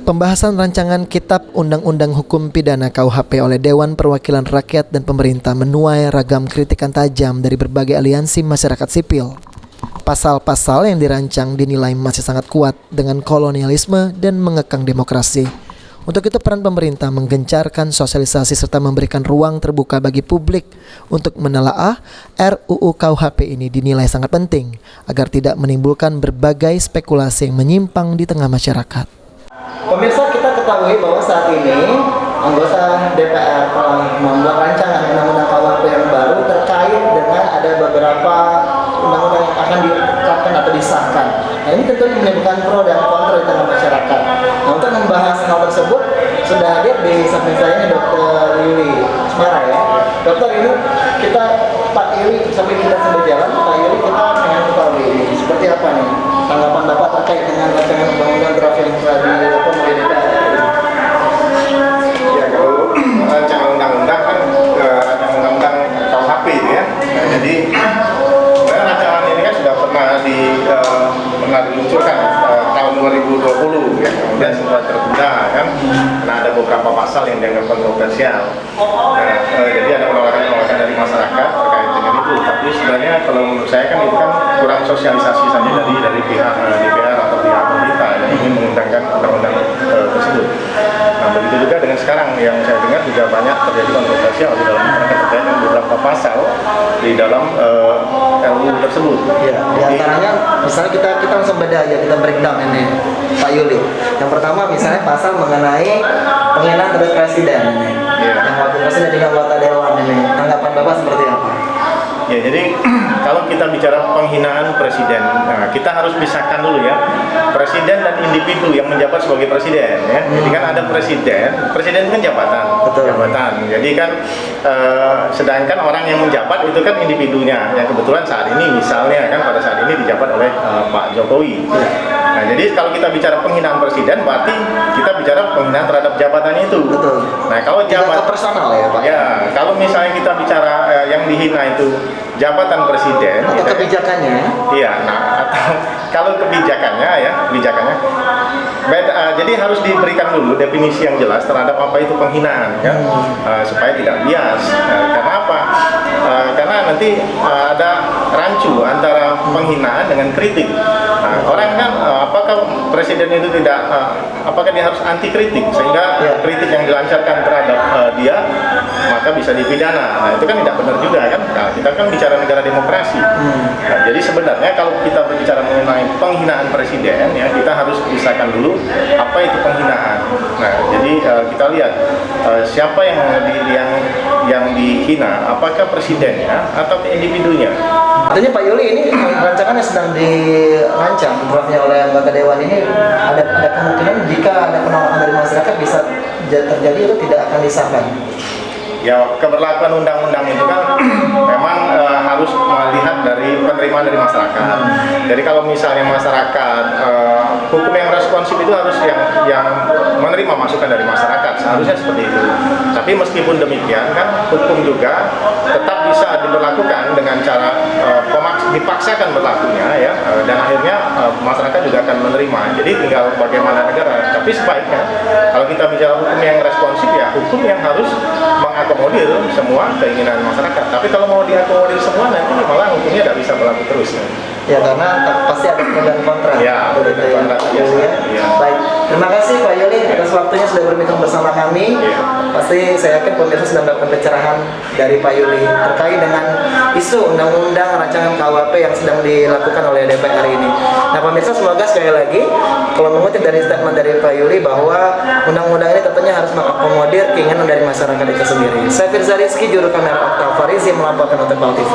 Pembahasan rancangan Kitab Undang-Undang Hukum Pidana KUHP oleh Dewan Perwakilan Rakyat dan pemerintah menuai ragam kritikan tajam dari berbagai aliansi masyarakat sipil. Pasal-pasal yang dirancang dinilai masih sangat kuat dengan kolonialisme dan mengekang demokrasi. Untuk itu peran pemerintah menggencarkan sosialisasi serta memberikan ruang terbuka bagi publik untuk menelaah RUU KUHP ini dinilai sangat penting agar tidak menimbulkan berbagai spekulasi yang menyimpang di tengah masyarakat. Pemirsa, kita ketahui bahwa saat ini anggota DPR telah membuat rancangan undang-undang KUHP yang baru terkait dengan ada beberapa undang-undang yang akan ditetapkan atau disahkan. Nah, ini tentu menimbulkan pro dan kontra di tengah masyarakat. Nah, untuk membahas hal tersebut sudah hadir di samping saya ini Dr. Yuli Smara ya. Dokter, ini kita Pak Yuli sambil kita berjalan, Pak Yuli kita ingin ketahui ini seperti apa nih tanggapan Bapak terkait dengan rancangan undang-undang draft yang telah dilakukan oleh DPR? Ya, kalau rancangan undang-undang kan rancangan undang-undang KUHP itu ya. Nah, jadi sebenarnya rancangan ini kan sudah pernah diluncurkan tahun 2020 ya, kemudian sempat tertunda kan, karena ada beberapa pasal yang dianggap kontroversial. Nah, jadi ada penolakan dari masyarakat terkait dengan itu. Tapi sebenarnya kalau menurut saya kan itu kan kurang sosialisasi saja dari pihak DPR atau pihak pemerintah yang ingin mengundangkan undang-undang tersebut. Nah, begitu juga dengan sekarang yang saya dengar juga banyak terjadi kontroversial di dalam masyarakat terkait dengan beberapa pasal di dalam RUU tersebut. Ya, di antaranya misalnya kita langsung beda aja, kita breakdown ini Pak Yuli. Yang pertama misalnya pasal mengenai penghinaan terhadap presiden ini. Ya. Yang wakil presiden dan anggota dewan ini. Tanggapan Bapak seperti apa? Ya, jadi kalau kita bicara penghinaan presiden, nah, kita harus pisahkan dulu ya, presiden dan individu yang menjabat sebagai presiden ya. Jadi kan ada presiden itu kan jabatan. Betul. Jabatan. Jadi kan sedangkan orang yang menjabat itu kan individunya. Yang kebetulan saat ini misalnya kan pada saat ini dijabat oleh Pak Jokowi. Nah, jadi kalau kita bicara penghinaan presiden berarti kita bicara penghinaan terhadap jabatannya itu. Betul. Nah, kalau Tidak personal ya Pak? Ya, kalau misalnya kita bicara yang dihina itu jabatan presiden atau kebijakannya? Iya, nah atau kalau kebijakannya beda, jadi harus diberikan dulu definisi yang jelas terhadap apa itu penghinaan ya, supaya tidak bias. Karena apa? Karena nanti ada rancu antara penghinaan dengan kritik. Nah, orang kan apakah presiden itu tidak apakah dia harus anti kritik sehingga kritik yang dilancarkan terhadap dia maka bisa dipidana. Nah, itu kan tidak benar juga kan. Nah, kita kan bicara negara demokrasi. Nah, jadi sebenarnya kalau kita berbicara mengenai penghinaan presiden ya, kita harus pisahkan dulu apa itu penghinaan. Nah, jadi kita lihat siapa yang dihina, apakah presidennya atau individunya. Artinya Pak Yuli ini rancangannya sedang dirancang draftnya oleh anggota dewan ini ada kemungkinan jika ada penolakan dari masyarakat bisa terjadi itu tidak akan disahkan. Ya, keberlakuan undang-undang itu kan memang harus melihat dari penerimaan dari masyarakat. Jadi kalau misalnya masyarakat hukum yang responsif itu harus yang menerima masukan dari masyarakat, seharusnya seperti itu. Tapi meskipun demikian kan hukum juga tetap bisa diberlakukan dengan cara dipaksakan berlakunya ya, dan akhirnya masyarakat juga akan menerima. Jadi tinggal bagaimana negara. Tapi sebaiknya kalau kita bicara hukum yang responsif ya hukum yang harus mengakomodir semua keinginan masyarakat. Tapi kalau mau diakomodir semua nanti malah hukumnya tidak bisa berlaku terus. Ya, karena pasti ada pro dan kontra. Ya, betul ya. Ya. Baik, terima kasih Pak Yuli atas waktunya sudah berbincang bersama kami. Pasti saya yakin pemirsa sudah mendapatkan pencerahan dari Pak Yuli terkait dengan isu undang-undang rancangan KUHP yang sedang dilakukan oleh DPR ini. Nah, pemirsa, semoga sekali lagi kalau mengutip dari statement dari Pak Yuli bahwa undang-undang ini tentunya harus mengakomodir keinginan dari masyarakat itu sendiri. Saya Firza Rizky, juru kamera Okta Farizi melaporkan untuk PAL TV.